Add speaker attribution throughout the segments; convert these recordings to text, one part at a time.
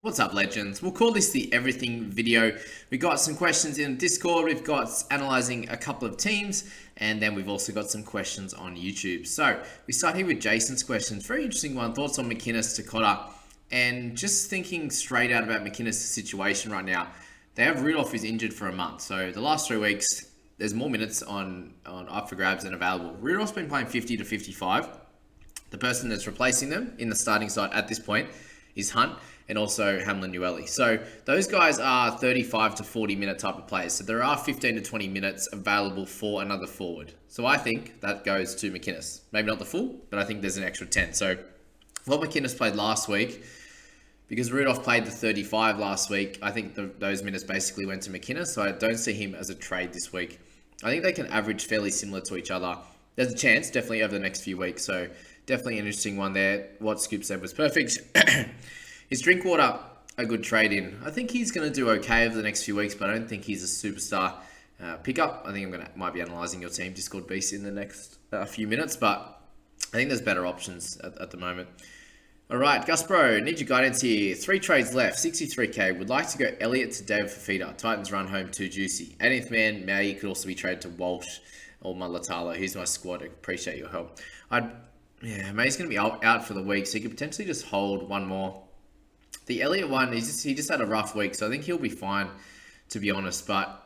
Speaker 1: What's up, legends? We'll call this the everything video. We got some questions in Discord. We've got analyzing a couple of teams, and then we've also got some questions on YouTube. So we start here with Jason's questions. Very interesting one. Thoughts on McInnes to Cotter, and just thinking straight out about McInnes' situation right now. They have Rudolph who's injured for a month, so the last 3 weeks there's more minutes on up for grabs than available. Rudolph's been playing 50 to 55. The person that's replacing them in the starting side at this point is Hunt and also Hamlin Ueli. So those guys are 35 to 40 minute type of players. So there are 15 to 20 minutes available for another forward. So I think that goes to McInnes. Maybe not the full, but I think there's an extra 10. So what McInnes played last week, because Rudolph played the 35 last week, I think those minutes basically went to McInnes. So I don't see him as a trade this week. I think they can average fairly similar to each other. There's a chance, definitely over the next few weeks. So definitely an interesting one there. What Scoop said was perfect. Is Drinkwater a good trade in? I think he's going to do okay over the next few weeks, but I don't think he's a superstar pickup. I think might be analysing your team Discord beast in the next few minutes, but I think there's better options at the moment. All right, Gus Bro, need your guidance here. 3 trades left, 63k. Would like to go Elliott to David Fafita. Titans run home too juicy. 18th man, May could also be traded to Walsh or Mulatalo. Here's my squad. I appreciate your help. May's going to be out for the week, so he could potentially just hold one more. The Elliott one, he just had a rough week, so I think he'll be fine, to be honest. But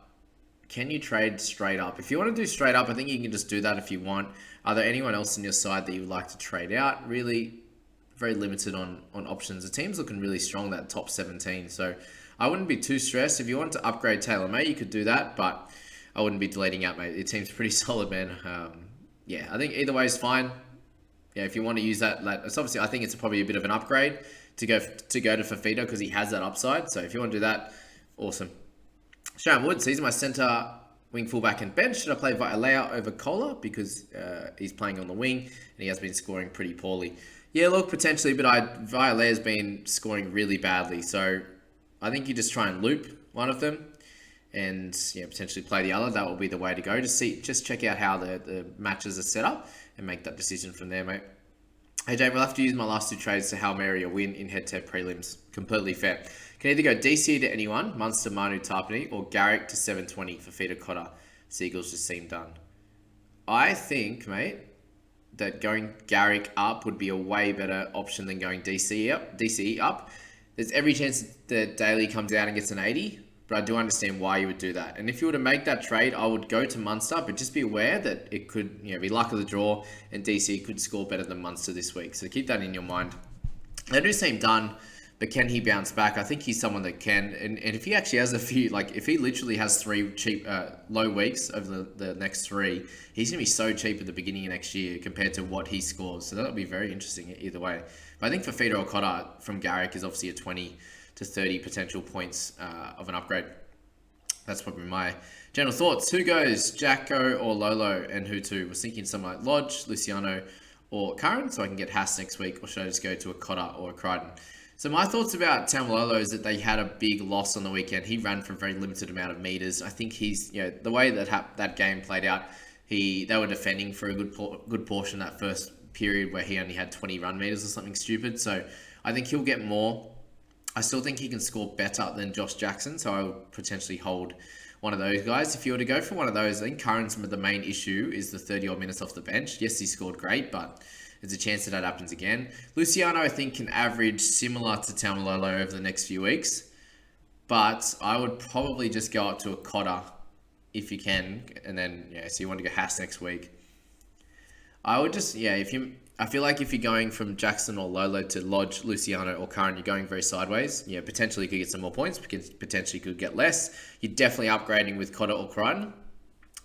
Speaker 1: can you trade straight up? If you want to do straight up, I think you can just do that if you want. Are there anyone else in your side that you would like to trade out? Really, very limited on options. The team's looking really strong, that top 17. So I wouldn't be too stressed. If you want to upgrade Taylor May, you could do that, but I wouldn't be deleting out, mate. The team's pretty solid, man. I think either way is fine. Yeah, if you want to use that, it's obviously, I think it's probably a bit of an upgrade to go to Fafita because he has that upside. So if you want to do that, awesome. Sharon Woods, he's my centre, wing, fullback, and bench. Should I play Vialea over Kohler because he's playing on the wing and he has been scoring pretty poorly? Yeah, look, potentially, but Vialea's been scoring really badly. So I think you just try and loop one of them and potentially play the other. That will be the way to go. Just check out how the matches are set up and make that decision from there, mate. Hey, Jane, we'll have to use my last 2 trades to Hail Mary a win in head-to-head prelims. Completely fair. Can either go DC to anyone, Munster, Manu, Tarpany, or Garrick to 720 for Fafita Cotter. Seagulls just seem done. I think, mate, that going Garrick up would be a way better option than going DCE up. There's every chance that Daly comes out and gets an 80, but I do understand why you would do that. And if you were to make that trade, I would go to Munster, but just be aware that it could be luck of the draw and DC could score better than Munster this week. So keep that in your mind. They do seem done, but can he bounce back? I think he's someone that can. And if he actually has a few, if he literally has 3 cheap, low weeks over the next 3, he's going to be so cheap at the beginning of next year compared to what he scores. So that'll be very interesting either way. But I think for Fafita or Cotter from Garrick is obviously a 20 to 30 potential points of an upgrade. That's probably my general thoughts. Who goes, Jacko or Lolo, and who to? Was thinking someone like Lodge, Luciano, or Curran, so I can get Haas next week, or should I just go to a Cotter or a Crichton? So my thoughts about Tamalolo is that they had a big loss on the weekend. He ran for a very limited amount of meters. I think he's, the way that game played out, they were defending for a good portion that first period where he only had 20 run meters or something stupid. So I think he'll get more. I still think he can score better than Josh Jackson, so I would potentially hold one of those guys. If you were to go for one of those, I think Curran's the main issue is the 30-odd minutes off the bench. Yes, he scored great, but there's a chance that happens again. Luciano, I think, can average similar to Taumalolo over the next few weeks, but I would probably just go up to a Cotter if you can, and then, so you want to go Haas next week. I would just, I feel like if you're going from Jackson or Lolo to Lodge, Luciano, or Curran, you're going very sideways. Potentially you could get some more points, potentially could get less. You're definitely upgrading with Cotter or Crichton.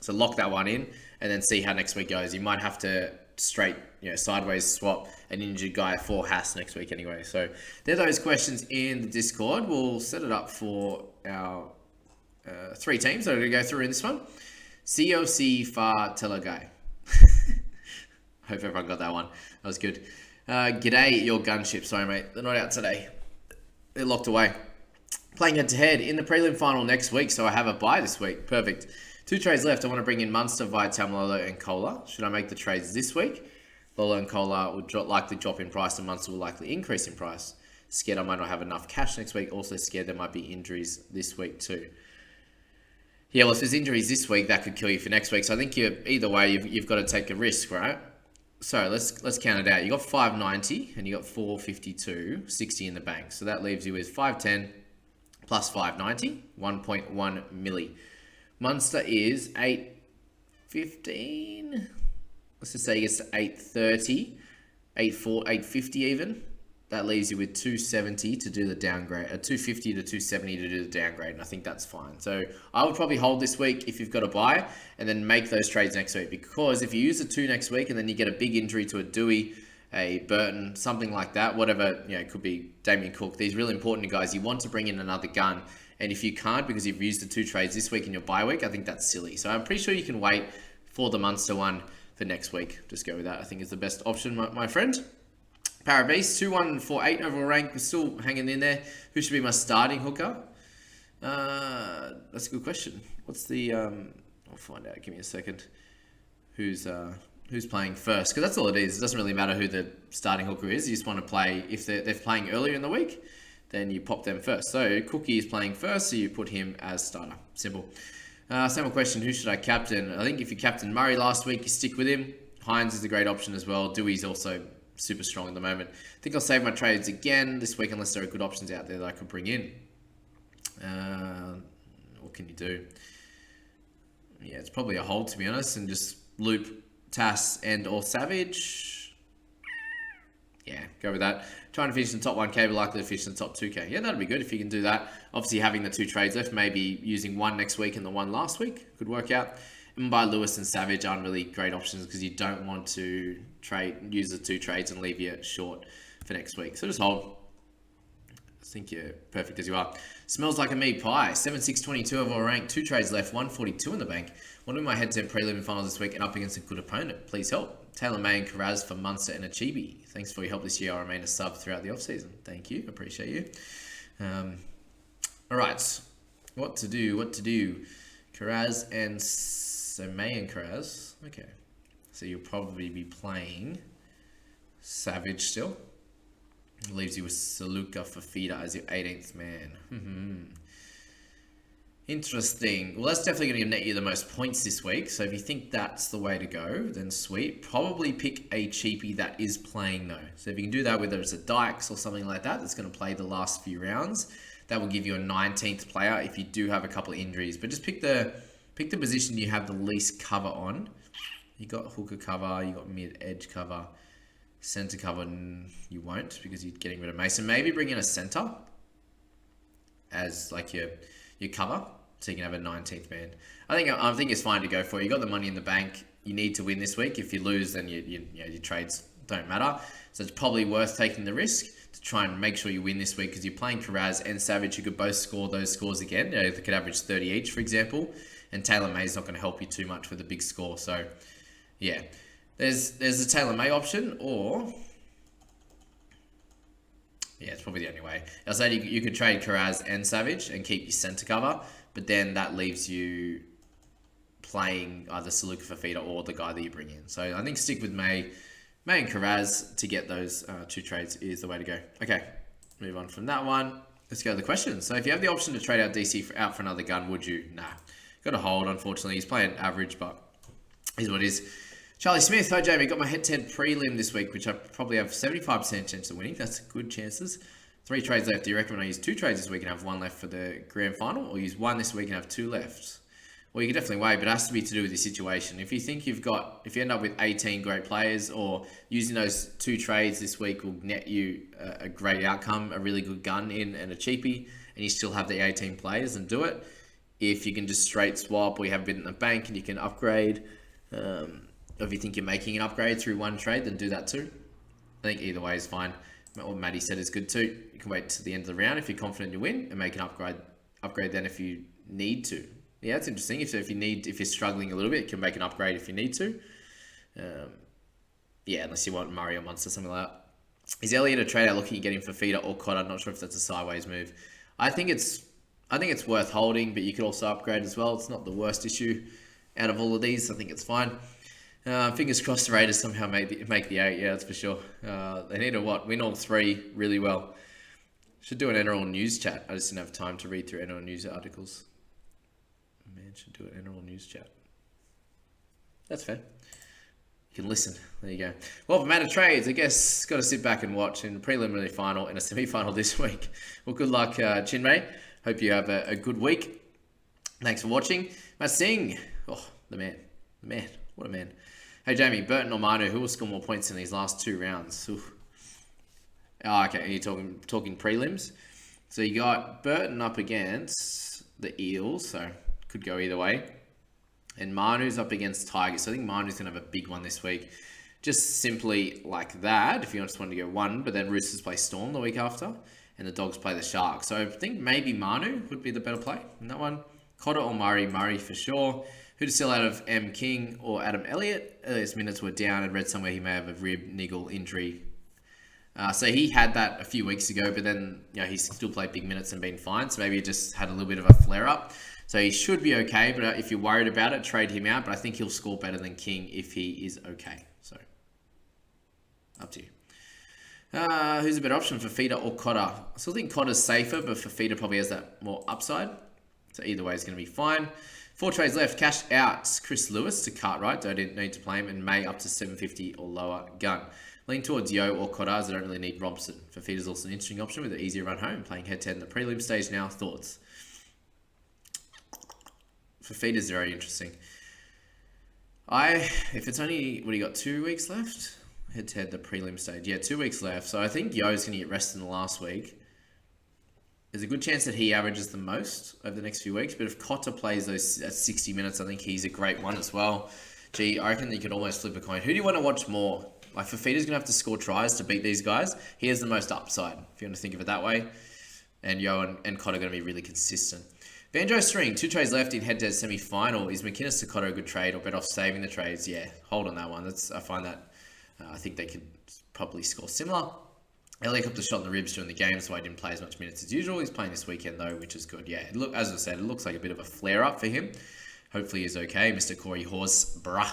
Speaker 1: So lock that one in and then see how next week goes. You might have to straight, sideways swap an injured guy for Haas next week anyway. So they're those questions in the Discord. We'll set it up for our 3 teams that are going to go through in this one. COC Far Teleguy. Hope everyone got that one. That was good. G'day, your gunship. Sorry, mate. They're not out today. They're locked away. Playing head-to-head in the prelim final next week, so I have a bye this week. Perfect. 2 trades left. I want to bring in Munster via Tamalolo and Kohler. Should I make the trades this week? Lolo and Kohler would likely drop in price and Munster will likely increase in price. Scared I might not have enough cash next week. Also scared there might be injuries this week too. Yeah, well, if there's injuries this week, that could kill you for next week. So I think either way, you've got to take a risk, right? So let's count it out. You got 590 and you got 452, 60 in the bank. So that leaves you with 510 plus 590, 1.1 milli. Munster is 815. Let's just say he gets to 830, 850 even. That leaves you with 270 to do the downgrade, 250 to 270 to do the downgrade, and I think that's fine. So I would probably hold this week if you've got a buy, and then make those trades next week. Because if you use the 2 next week and then you get a big injury to a Dewey, a Burton, something like that, whatever, it could be Damien Cook. These really important guys, you want to bring in another gun. And if you can't because you've used the 2 trades this week in your bye week, I think that's silly. So I'm pretty sure you can wait for the Munster one for next week. Just go with that. I think is the best option, my friend. Parabase, 2148 overall rank. We're still hanging in there. Who should be my starting hooker? That's a good question. What's the... I'll find out. Give me a second. Who's playing first? Because that's all it is. It doesn't really matter who the starting hooker is. You just want to play... If they're playing earlier in the week, then you pop them first. So Cookie is playing first, so you put him as starter. Simple. Same question. Who should I captain? I think if you captained Murray last week, you stick with him. Hines is a great option as well. Dewey's also... super strong at the moment. I think I'll save my trades again this week unless there are good options out there that I could bring in. What can you do? Yeah, it's probably a hold to be honest, and just loop Tass and or Savage. Yeah, go with that. Trying to finish in the top 1k, but likely to finish in the top 2k. Yeah, that'd be good if you can do that. Obviously having the 2 trades left, maybe using one next week and the one last week could work out. And by Lewis and Savage aren't really great options because you don't want to use the 2 trades and leave you short for next week. So just hold. I think you're perfect as you are. Smells like a meat pie. 7-6-22 overall rank. 2 trades left. 142 in the bank. Want to win my head-to-head prelim finals this week and up against a good opponent. Please help. Taylor May and Karaz for Munster and Achibi. Thanks for your help this year. I'll remain a sub throughout the off-season. Thank you. Appreciate you. All right. What to do? Karaz and... So May and Karaz. Okay. So you'll probably be playing Savage still. Leaves you with Saluka Fafita as your 18th man. Interesting. Well, that's definitely going to net you the most points this week. So if you think that's the way to go, then sweet. Probably pick a cheapie that is playing though. So if you can do that, whether it's a Dykes or something like that, that's going to play the last few rounds. That will give you a 19th player if you do have a couple of injuries. But just pick the position you have the least cover on. You got hooker cover, you got mid-edge cover, center cover, you won't because you're getting rid of Mason. Maybe bring in a center as like your cover so you can have a 19th man. I think it's fine to go for it. You got the money in the bank. You need to win this week. If you lose, then your trades don't matter. So it's probably worth taking the risk to try and make sure you win this week because you're playing Karaz and Savage who could both score those scores again. They could average 30 each, for example. And Taylor May's not going to help you too much with a big score. So, yeah. There's a Taylor May option or... Yeah, it's probably the only way. I said you could trade Karaz and Savage and keep your center cover. But then that leaves you playing either Saluka Fafita or the guy that you bring in. So, I think stick with May and Karaz to get those 2 trades is the way to go. Okay, move on from that one. Let's go to the questions. So, if you have the option to trade out DC out for another gun, would you? Nah. Got a hold, unfortunately. He's playing average, but is what it is. Charlie Smith, hi Jamie. Got my head-to-head prelim this week, which I probably have 75% chance of winning. That's good chances. 3 trades left. Do you recommend I use 2 trades this week and have 1 left for the grand final, or use 1 this week and have 2 left? Well, you can definitely wait, but it has to be to do with the situation. If you think if you end up with 18 great players, or using those 2 trades this week will net you a great outcome, a really good gun in and a cheapie, and you still have the 18 players, and do it. If you can just straight swap or you have a bit in the bank and you can upgrade, or if you think you're making an upgrade through 1 trade, then do that too. I think either way is fine. What Maddie said is good too. You can wait to the end of the round if you're confident you win and make an upgrade then if you need to. Yeah, it's interesting. If you're struggling a little bit, you can make an upgrade if you need to. Yeah, unless you want Murray or Munster, something like that. Is Elliott a trade out looking at getting Fafita or Cotter? I'm not sure if that's a sideways move. I think it's worth holding, but you could also upgrade as well. It's not the worst issue out of all of these. I think it's fine. Fingers crossed the Raiders somehow make the 8. Yeah, that's for sure. They need to win all 3 really well. Should do an NRL news chat. I just didn't have time to read through NRL news articles. Man, should do an NRL news chat. That's fair. You can listen. There you go. Well, for Matter Trades, I guess got to sit back and watch in a preliminary final and a semi-final this week. Well, good luck, Chinmay. Hope you have a good week. Thanks for watching. Matt Singh. Oh, the man. The man. What a man. Hey, Jamie, Burton or Manu, who will score more points in these last 2 rounds? Oof. Oh, okay. Are you talking prelims? So you got Burton up against the Eels, so could go either way. And Manu's up against Tigers. So I think Manu's going to have a big one this week. Just simply like that, if you just wanted to go one, but then Roosters play Storm the week after, and the Dogs play the Sharks. So I think maybe Manu would be the better play in that one. Cotter or Murray? Murray for sure. Who to sell out of M. King or Adam Elliott? Earliest minutes were down. I'd read somewhere he may have a rib niggle injury. So he had that a few weeks ago, but then he's still played big minutes and been fine. So maybe he just had a little bit of a flare-up. So he should be okay, but if you're worried about it, trade him out. But I think he'll score better than King if he is okay. So, up to you. Who's a better option, Fifita or Cotter? I still think Cotter's safer, but Fifita probably has that more upside. So either way is going to be fine. 4 trades left. Cash out Chris Lewis to Cartwright. I didn't need to play him. And May up to 750 or lower gun. Lean towards Yo or Cotter, as I don't really need Robson. Fifita's also an interesting option with an easier run home. Playing head-to-head in the prelim stage now. Thoughts? Fifita's very interesting. If it's only, what do you got, 2 weeks left? Head-to-head the prelim stage. Yeah, 2 weeks left. So I think Yo's going to get rested in the last week. There's a good chance that he averages the most over the next few weeks. But if Cotter plays those at 60 minutes, I think he's a great one as well. Gee, I reckon you could almost flip a coin. Who do you want to watch more? Like, Fifita's going to have to score tries to beat these guys. He has the most upside, if you want to think of it that way. And Yo and Cotter are going to be really consistent. Banjo String, 2 trades left in head-to-head semi-final. Is McInnes to Cotter a good trade or better off saving the trades? Yeah, hold on that one. I find that I think they could probably score similar. Elliott got the shot in the ribs during the game, so I didn't play as much minutes as usual. He's playing this weekend, though, which is good. Yeah, as I said, it looks like a bit of a flare-up for him. Hopefully he's okay. Mr. Corey Horse, bruh.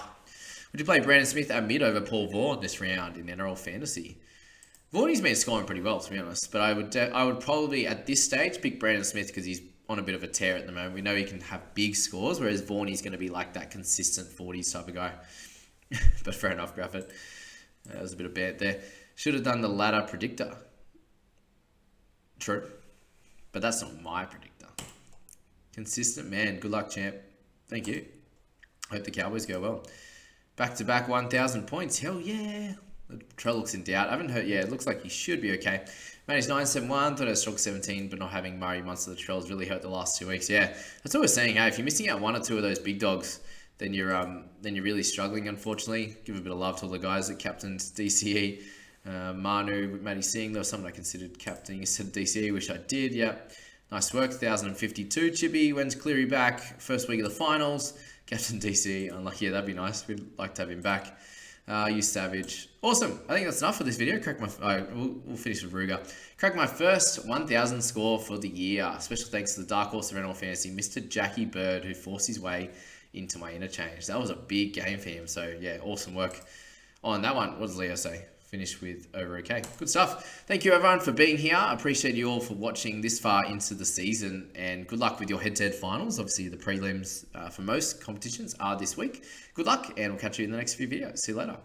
Speaker 1: Would you play Brandon Smith at mid over Paul Vaughan this round in NRL Fantasy? Vaughan's been scoring pretty well, to be honest. But I would probably, at this stage, pick Brandon Smith because he's on a bit of a tear at the moment. We know he can have big scores, whereas Vaughan is going to be like that consistent 40s type of guy. But fair enough, Graffit. That was a bit of bad there. Should have done the ladder predictor. True. But that's not my predictor. Consistent man. Good luck, champ. Thank you. Hope the Cowboys go well. Back-to-back 1,000 points. Hell yeah. The Trell looks in doubt. I haven't heard. Yeah, it looks like he should be okay. Managed 971. Thought I was strong 17, but not having Murray Munster the Trells really hurt the last 2 weeks. Yeah, that's what we're saying. Hey, if you're missing out 1 or 2 of those big dogs, then you're really struggling. Unfortunately, give a bit of love to all the guys that captained DCE. Manu, Matty Singh. There was someone I considered captaining instead of DCE, which I did. Yeah, nice work. 1,052. Chippy. When's Cleary back? First week of the finals. Captain DCE. Unlucky. Yeah, that'd be nice. We'd like to have him back. You savage. Awesome. I think that's enough for this video. We'll finish with Ruger. Crack my first 1,000 score for the year. Special thanks to the Dark Horse of NRL Fantasy, Mr. Jackie Bird, who forced his way into my interchange. That was a big game for him. So yeah, awesome work on that one. What does Leo say? Finished with over okay. Good stuff. Thank you everyone for being here. I appreciate you all for watching this far into the season, and good luck with your head-to-head finals. Obviously the prelims for most competitions are this week. Good luck, and we'll catch you in the next few videos. See you later.